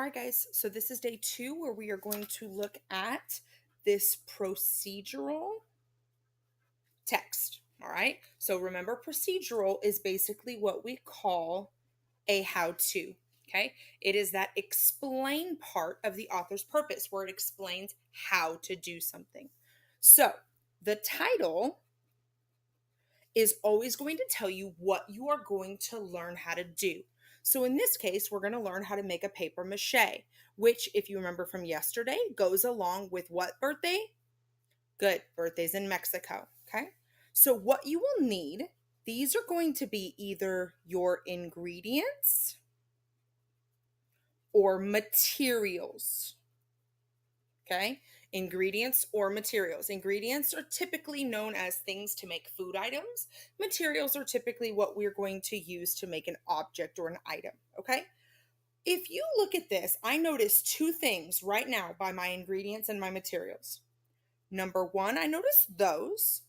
All right, guys, so this is day 2 where we are going to look at this procedural text. All right, so remember, procedural is basically what we call a how-to. Okay, it is that explain part of the author's purpose where it explains how to do something. So the title is always going to tell you what you are going to learn how to do. So in this case, we're going to learn how to make a paper mache, which, if you remember from yesterday, goes along with what birthday? Good, birthdays in Mexico, okay? So what you will need, these are going to be either your ingredients or materials, okay? Ingredients or materials. Ingredients are typically known as things to make food items. Materials are typically what we're going to use to make an object or an item, okay? If you look at this, I notice 2 things right now by my ingredients and my materials. Number 1, I notice those.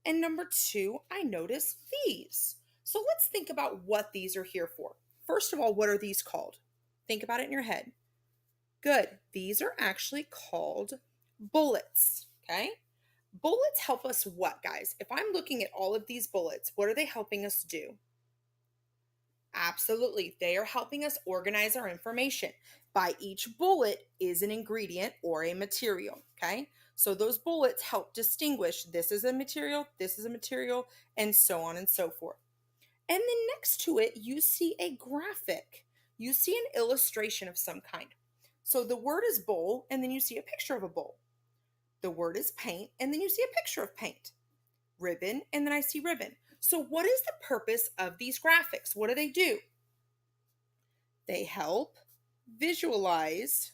And number 2, I notice these. So let's think about what these are here for. First of all, what are these called? Think about it in your head. Good. These are actually called bullets, okay? Bullets help us what, guys? If I'm looking at all of these bullets, what are they helping us do? Absolutely. They are helping us organize our information. By each bullet is an ingredient or a material, okay? So those bullets help distinguish this is a material, and so on and so forth. And then next to it, you see a graphic. You see an illustration of some kind. So the word is bowl, and then you see a picture of a bowl. The word is paint, and then you see a picture of paint. Ribbon, and then I see ribbon. So what is the purpose of these graphics? What do? They help visualize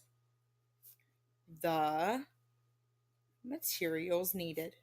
the materials needed.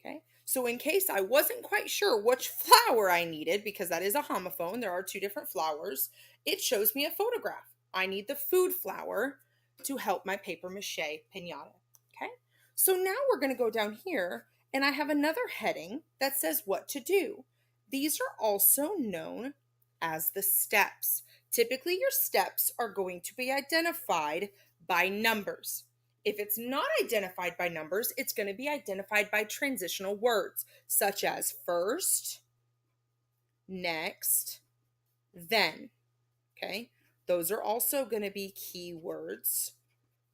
Okay, so in case I wasn't quite sure which flower I needed, because that is a homophone, there are 2 different flowers, it shows me a photograph. I need the food flower to help my paper mache piñata. Okay, so now we're going to go down here, and I have another heading that says what to do. These are also known as the steps. Typically, your steps are going to be identified by numbers. If it's not identified by numbers, it's going to be identified by transitional words, such as first, next, then. Okay? Those are also going to be key words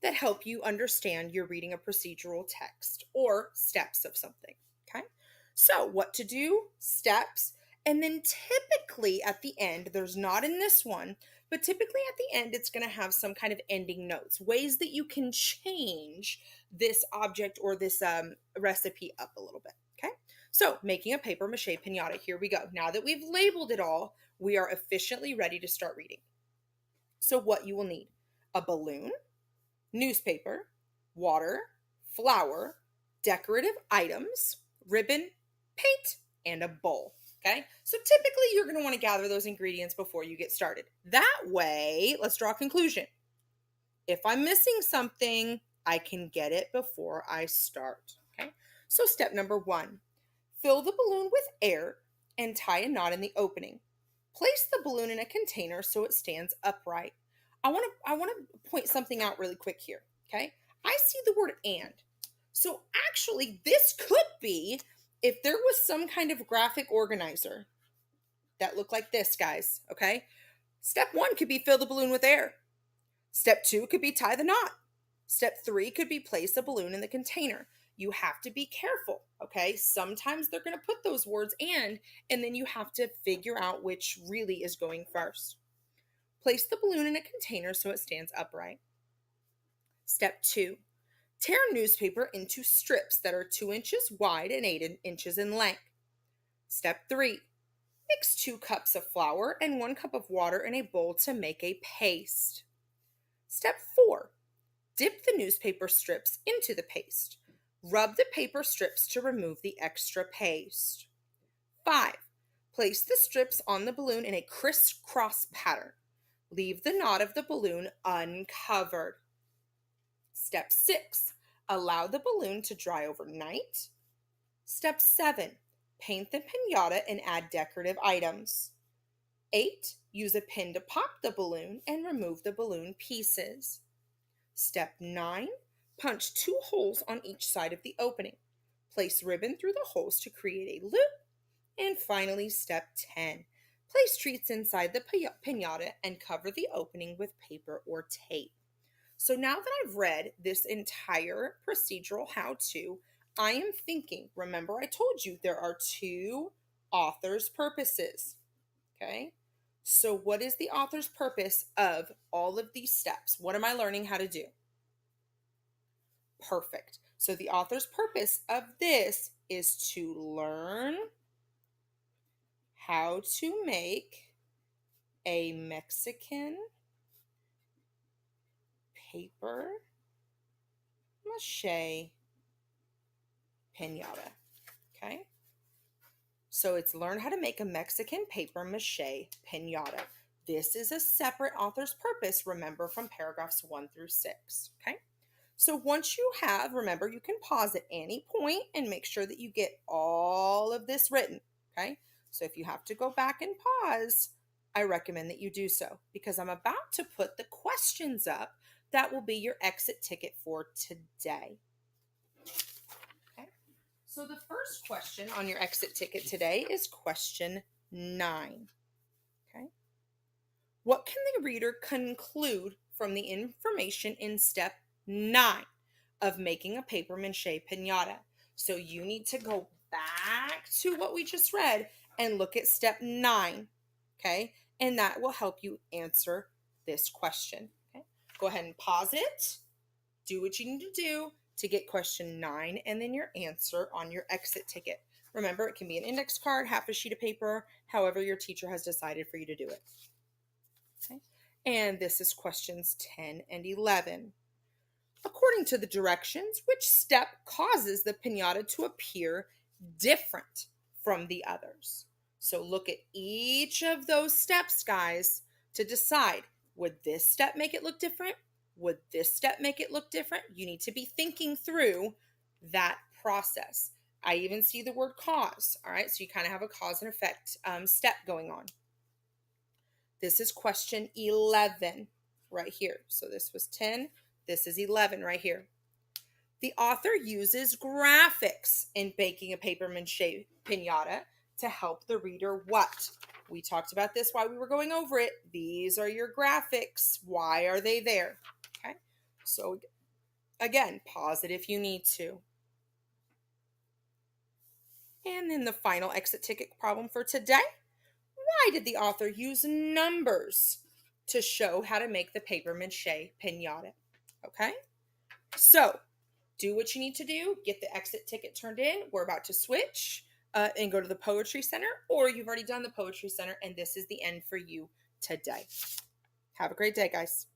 that help you understand you're reading a procedural text or steps of something. Okay? So, what to do, steps, and then typically at the end, there's not in this one, but typically at the end, it's going to have some kind of ending notes, ways that you can change this object or this recipe up a little bit. Okay, so making a paper mache piñata. Here we go. Now that we've labeled it all, we are efficiently ready to start reading. So what you will need: a balloon, newspaper, water, flour, decorative items, ribbon, paint, and a bowl. Okay, so typically you're going to want to gather those ingredients before you get started. That way, let's draw a conclusion. If I'm missing something, I can get it before I start. Okay, so step number 1, fill the balloon with air and tie a knot in the opening. Place the balloon in a container so it stands upright. I want to point something out really quick here. Okay, I see the word and. So actually, this could be if there was some kind of graphic organizer that looked like this, guys, okay? Step 1 could be fill the balloon with air. Step 2 could be tie the knot. Step 3 could be place a balloon in the container. You have to be careful, okay? Sometimes they're going to put those words and then you have to figure out which really is going first. Place the balloon in a container so it stands upright. Step 2. Tear newspaper into strips that are 2 inches wide and 8 inches in length. Step 3. Mix 2 cups of flour and 1 cup of water in a bowl to make a paste. Step 4. Dip the newspaper strips into the paste. Rub the paper strips to remove the extra paste. 5. Place the strips on the balloon in a crisscross pattern. Leave the knot of the balloon uncovered. Step 6. Allow the balloon to dry overnight. Step 7. Paint the piñata and add decorative items. 8, use a pin to pop the balloon and remove the balloon pieces. Step 9, punch 2 holes on each side of the opening. Place ribbon through the holes to create a loop. And finally, step 10, place treats inside the piñata and cover the opening with paper or tape. So now that I've read this entire procedural how-to, I am thinking, remember I told you there are 2 author's purposes, okay? So what is the author's purpose of all of these steps? What am I learning how to do? Perfect. So the author's purpose of this is to learn how to make a Mexican paper mache piñata. Okay? So it's learn how to make a Mexican paper mache piñata. This is a separate author's purpose, remember, from paragraphs 1 through 6. Okay? So once you have, remember, you can pause at any point and make sure that you get all of this written. Okay? So if you have to go back and pause, I recommend that you do so because I'm about to put the questions up that will be your exit ticket for today. Okay? So the first question on your exit ticket today is question 9. Okay? What can the reader conclude from the information in step 9 of making a paper mache piñata? So you need to go back to what we just read and look at step 9, okay? And that will help you answer this question, okay? Go ahead and pause it. Do what you need to do to get question 9 and then your answer on your exit ticket. Remember, it can be an index card, half a sheet of paper, however your teacher has decided for you to do it. Okay? And this is questions 10 and 11. According to the directions, which step causes the piñata to appear different from the others? So look at each of those steps, guys, to decide, would this step make it look different? Would this step make it look different? You need to be thinking through that process. I even see the word cause, all right? So you kind of have a cause and effect step going on. This is question 11 right here. So this was 10. This is 11 right here. The author uses graphics in baking a paper mache piñata to help the reader what? We talked about this while we were going over it. These are your graphics. Why are they there? Okay. So again, pause it if you need to. And then the final exit ticket problem for today. Why did the author use numbers to show how to make the paper mache piñata? Okay, so do what you need to do. Get the exit ticket turned in. We're about to switch and go to the Poetry Center, or you've already done the Poetry Center, and this is the end for you today. Have a great day, guys.